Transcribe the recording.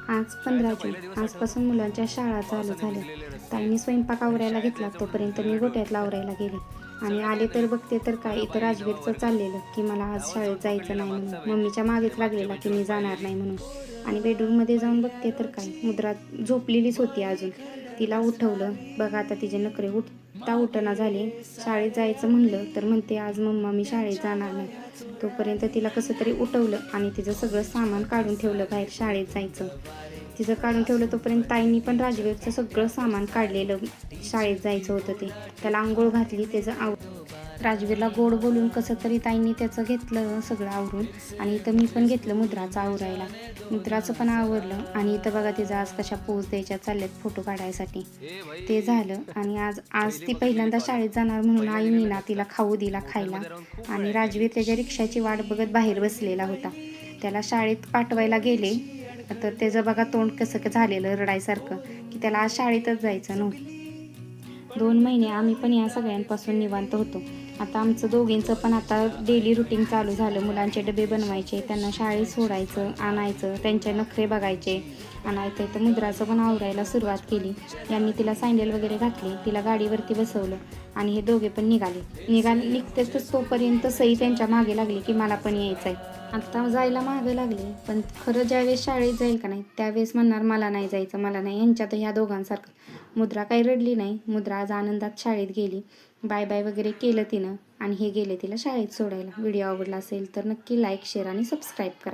आज 15 जून. आजपासून मुलांच्या शाळा चालू झाल्या. ताईंनी स्वयंपाक आवरायला घेतला तोपर्यंत मी गोठ्यातला आवरायला गेले आणि आले तर बघते तर काय, इथं राजवीरचं चाललेलं की मला आज शाळेत जायचं नाही म्हणून. मम्मीच्या मागेच लागलेला की मी जाणार नाही म्हणून. आणि बेडरूममध्ये जाऊन बघते तर काय, मुद्रा झोपलेलीच होती अजून. तिला उठवलं. बघा आता तिचे नखरे उठता उठना झाले. शाळेत जायचं म्हणलं तर म्हणते आज मम्मा मी शाळेत जाणार नाही. तोपर्यंत तिला कसं तरी उठवलं आणि तिचं सगळं सामान काढून ठेवलं बाहेर शाळेत जायचं. तिचं काढून ठेवलं तोपर्यंत ताईंनी पण राजवीरचं सगळं सामान काढलेलं, शाळेत जायचं होतं ते. त्याला आंघोळ घातली, त्याचं राजवीरला गोड बोलून कसं तरी ताईंनी त्याचं घेतलं सगळं आवरून. आणि इथं मी पण घेतलं मुद्राचं आवरायला. मुद्राचं पण आवरलं आणि इथं बघा तिचं आज कशा पोज द्यायच्या चालल्यात फोटो काढायसाठी. ते झालं आणि आज आज ती पहिल्यांदा शाळेत जाणार म्हणून आईनी ना तिला खाऊ दिला खायला. आणि राजवीर त्याच्या रिक्षाची वाट बघत बाहेर बसलेला होता. त्याला शाळेत पाठवायला गेले तर त्याचं बघा तोंड कसं झालेलं रडायसारखं की त्याला आज शाळेतच जायचं नव्हतं. 2 महिने आम्ही पण या सगळ्यांपासून निवांत होतो. आता आमचं दोघींचं पण आता डेली रुटीन चालू झालं. मुलांचे डबे बनवायचे, त्यांना शाळेत सोडायचं, आणायचं, त्यांचे नखरे बघायचे, आणायचं. तर मुद्राचं पण आवरायला सुरुवात केली. यांनी तिला सँडल वगैरे घातले, तिला गाडीवरती बसवलं आणि हे दोघे पण निघतेच तोपर्यंत सई त्यांच्या मागे लागली की मला पण यायचं आहे. आता जायला मागे लागले, पण खरं ज्यावेळेस शाळेत जाईल का नाही त्यावेळेस म्हणणार मला नाही जायचं, मला नाही. यांच्यात ह्या दोघांसारखं. मुद्रा काही रडली नाही. मुद्रा आज आनंदात शाळेत गेली. बाय बाय वगैरे केलं तिनं आणि हे गेले तिला शाळेत सोडायला. व्हिडिओ आवडला असेल तर नक्की लाईक, शेअर आणि सबस्क्राईब करा.